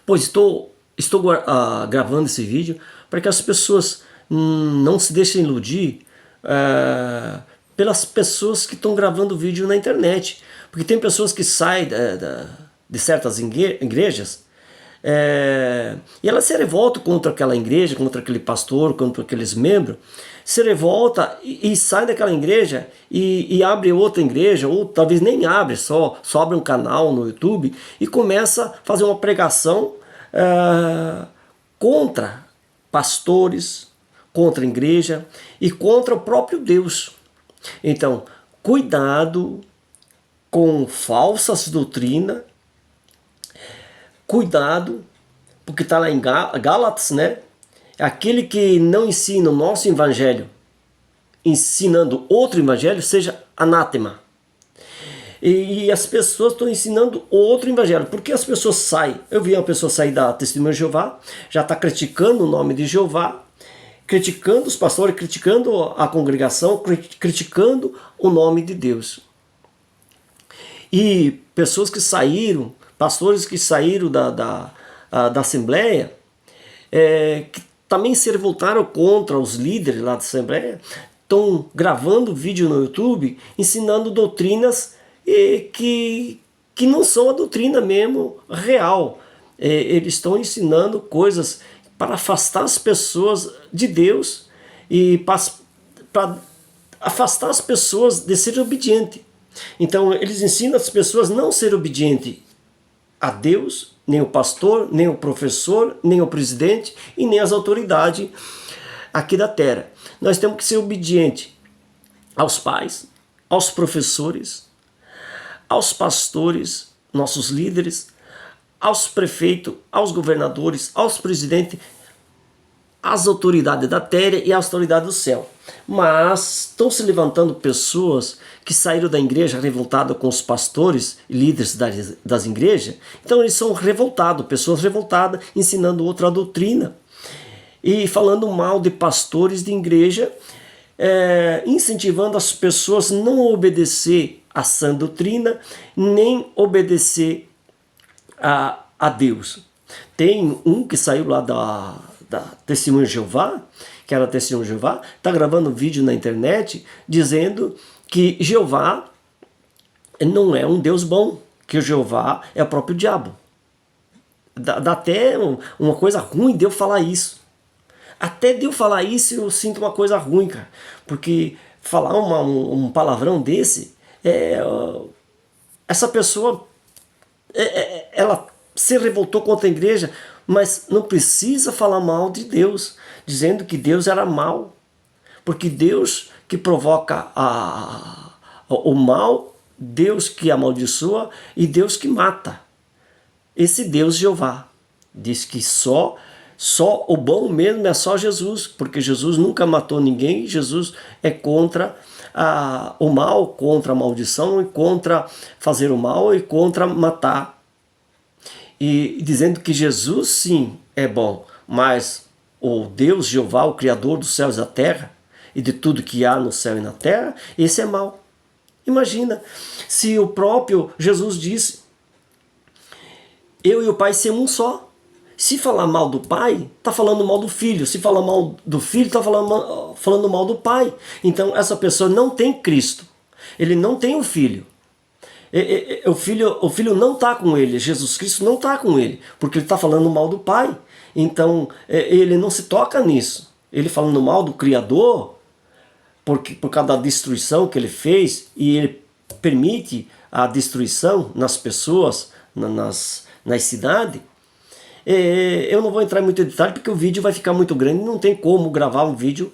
Pois estou gravando esse vídeo para que as pessoas não se deixem iludir pelas pessoas que estão gravando vídeo na internet. Porque tem pessoas que saem de certas igrejas e elas se revoltam contra aquela igreja, contra aquele pastor, contra aqueles membros, se revolta e sai daquela igreja e abre outra igreja, ou talvez nem abre, só abre um canal no YouTube e começa a fazer uma pregação contra pastores, contra a igreja e contra o próprio Deus. Então, cuidado com falsas doutrinas, cuidado, porque está lá em Gálatas, né? Aquele que não ensina o nosso evangelho, ensinando outro evangelho, seja anátema. E as pessoas estão ensinando outro evangelho. Porque as pessoas saem. Eu vi uma pessoa sair da Testemunha de Jeová, já está criticando o nome de Jeová, criticando os pastores, criticando a congregação, criticando o nome de Deus. E pessoas que saíram, pastores que saíram da Assembleia, que também se revoltaram contra os líderes lá da Assembleia, estão gravando vídeo no YouTube, ensinando doutrinas que não são a doutrina mesmo real. Eles estão ensinando coisas para afastar as pessoas de Deus e para afastar as pessoas de ser obediente. Então eles ensinam as pessoas a não ser obediente a Deus, nem o pastor, nem o professor, nem o presidente e nem as autoridades aqui da terra. Nós temos que ser obedientes aos pais, aos professores, aos pastores, nossos líderes, aos prefeitos, aos governadores, aos presidentes, às autoridades da terra e às autoridades do céu. Mas estão se levantando pessoas que saíram da igreja revoltadas com os pastores e líderes das igrejas. Então eles são revoltados, pessoas revoltadas, ensinando outra doutrina e falando mal de pastores de igreja, incentivando as pessoas a não obedecer a sã doutrina, nem obedecer a Deus. Tem um que saiu lá da Testemunha de Jeová, que era Testemunha de Jeová, está gravando vídeo na internet dizendo que Jeová não é um Deus bom, que o Jeová é o próprio diabo. Dá até uma coisa ruim de eu falar isso. Até de eu falar isso eu sinto uma coisa ruim, cara. Porque falar um palavrão desse, essa pessoa, ela se revoltou contra a igreja, mas não precisa falar mal de Deus, dizendo que Deus era mal. Porque Deus que provoca o mal, Deus que amaldiçoa e Deus que mata. Esse Deus Jeová diz que só o bom mesmo é só Jesus, porque Jesus nunca matou ninguém, Jesus é contra o mal, contra a maldição e contra fazer o mal e contra matar. E dizendo que Jesus sim é bom, mas o Deus Jeová, o Criador dos céus e da terra, e de tudo que há no céu e na terra, esse é mau. Imagina, se o próprio Jesus disse, eu e o Pai somos um só. Se falar mal do Pai, está falando mal do Filho. Se falar mal do Filho, está falando mal do Pai. Então essa pessoa não tem Cristo. Ele não tem o Filho. O filho não está com ele, Jesus Cristo não está com ele, porque ele está falando mal do Pai. Então ele não se toca nisso. Ele falando mal do Criador, por causa da destruição que ele fez, e ele permite a destruição nas pessoas, nas cidades. Eu não vou entrar em muito detalhe, porque o vídeo vai ficar muito grande, não tem como gravar um vídeo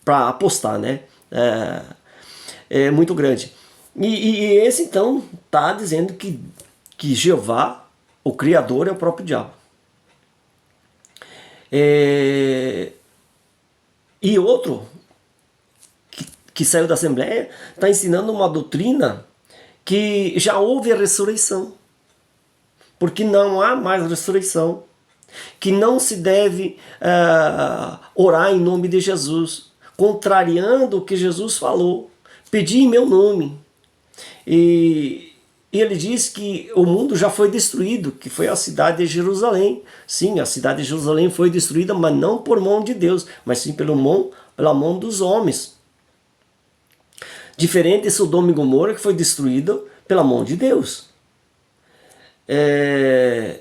para postar, né? É muito grande. E esse então está dizendo que Jeová, o Criador, é o próprio diabo. E outro que saiu da Assembleia está ensinando uma doutrina que já houve a ressurreição, porque não há mais ressurreição, que não se deve orar em nome de Jesus, contrariando o que Jesus falou. Pedi em meu nome. E E ele diz que o mundo já foi destruído, que foi a cidade de Jerusalém. Sim, a cidade de Jerusalém foi destruída, mas não por mão de Deus, mas sim pela mão dos homens. Diferente de Sodoma e Gomorra, que foi destruído pela mão de Deus.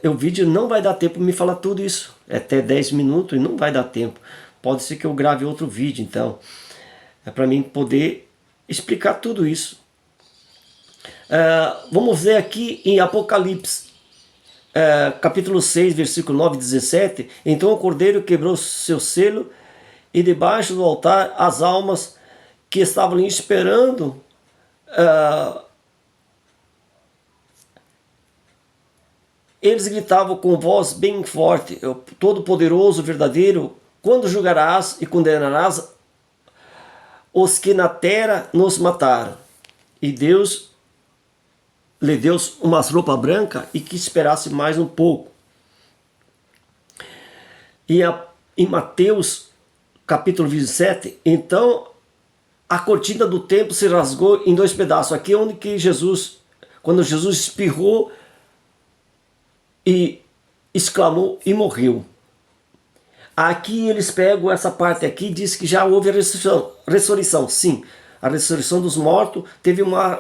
O vídeo não vai dar tempo de me falar tudo isso. É até 10 minutos e não vai dar tempo. Pode ser que eu grave outro vídeo, então. É para mim poder explicar tudo isso. Vamos ver aqui em Apocalipse, capítulo 6, versículo 9 e 17. Então o cordeiro quebrou seu selo, e debaixo do altar as almas que estavam ali esperando eles gritavam com voz bem forte: Todo-Poderoso, verdadeiro, quando julgarás e condenarás os que na terra nos mataram? E Deus lhe deu umas roupas brancas e que esperasse mais um pouco. E em Mateus capítulo 27, então a cortina do templo se rasgou em 2 pedaços. Aqui é onde que quando Jesus espirrou e exclamou e morreu. Aqui eles pegam essa parte aqui e diz que já houve a ressurreição. Sim, a ressurreição dos mortos teve uma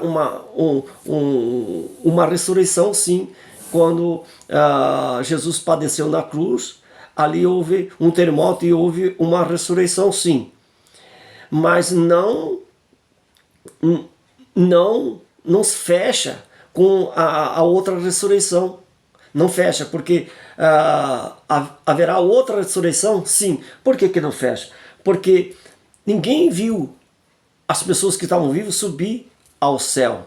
ressurreição, sim, quando Jesus padeceu na cruz. Ali houve um terremoto e houve uma ressurreição, sim. Mas não se fecha com a outra ressurreição. Não fecha, porque haverá outra ressurreição? Sim. Por que não fecha? Porque ninguém viu as pessoas que estavam vivas subir ao céu.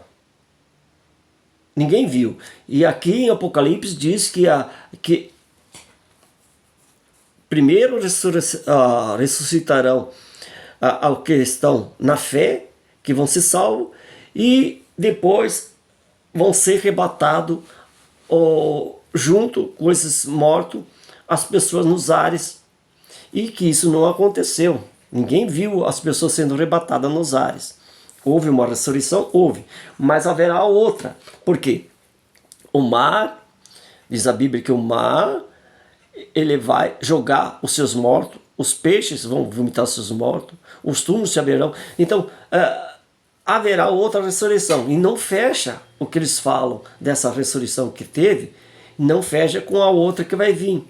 Ninguém viu. E aqui em Apocalipse diz que primeiro ressuscitarão ao que estão na fé, que vão ser salvos, e depois vão ser arrebatados junto com esses mortos, as pessoas nos ares. E que isso não aconteceu. Ninguém viu as pessoas sendo arrebatadas nos ares. Houve uma ressurreição? Houve. Mas haverá outra. Por quê? O mar, diz a Bíblia que o mar, ele vai jogar os seus mortos, os peixes vão vomitar os seus mortos, os túmulos se abrirão. Então, haverá outra ressurreição. E não fecha o que eles falam dessa ressurreição que teve, não fecha com a outra que vai vir.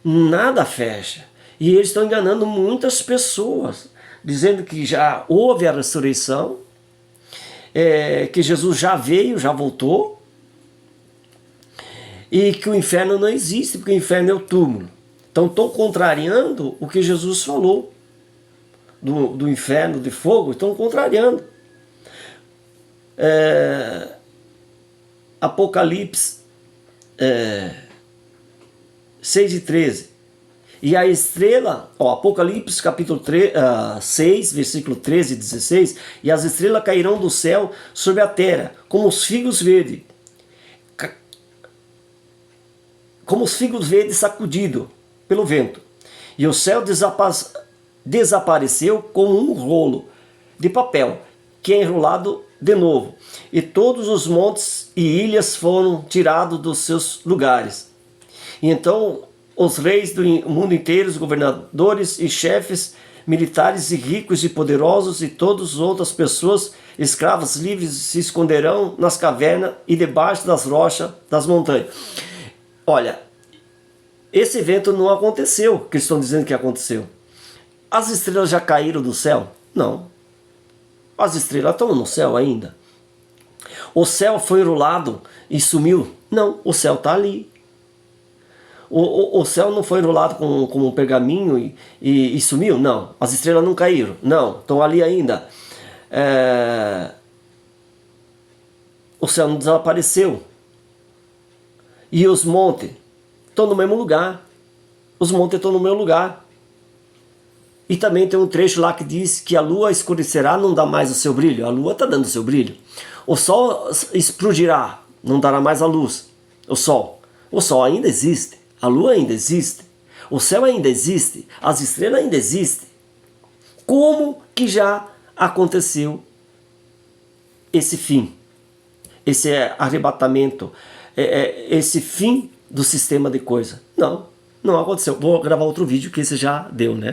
Nada fecha. E eles estão enganando muitas pessoas, dizendo que já houve a ressurreição, que Jesus já veio, já voltou, e que o inferno não existe, porque o inferno é o túmulo. Então estão contrariando o que Jesus falou do inferno de fogo, estão contrariando. Apocalipse 6 e 13. E a estrela, Apocalipse capítulo 6, versículo 13 e 16, e as estrelas cairão do céu sobre a terra, como os figos verdes, sacudidos pelo vento. E o céu desapareceu como um rolo de papel, que é enrolado de novo. E todos os montes e ilhas foram tirados dos seus lugares. E então os reis do mundo inteiro, os governadores e chefes militares e ricos e poderosos e todas as outras pessoas, escravas livres, se esconderão nas cavernas e debaixo das rochas das montanhas. Olha, esse evento não aconteceu, que estão dizendo que aconteceu. As estrelas já caíram do céu? Não. As estrelas estão no céu ainda. O céu foi enrolado e sumiu? Não, o céu está ali. O céu não foi enrolado com um pergaminho e sumiu? Não. As estrelas não caíram? Não, estão ali ainda. O céu não desapareceu. E os montes estão no mesmo lugar. Os montes estão no mesmo lugar. E também tem um trecho lá que diz que a lua escurecerá, não dá mais o seu brilho. A lua está dando o seu brilho. O sol explodirá, não dará mais a luz. O sol ainda existe. A lua ainda existe. O céu ainda existe. As estrelas ainda existem. Como que já aconteceu esse fim? esse arrebatamento, esse fim do sistema de coisa. Não, não aconteceu. Vou gravar outro vídeo que esse já deu, né?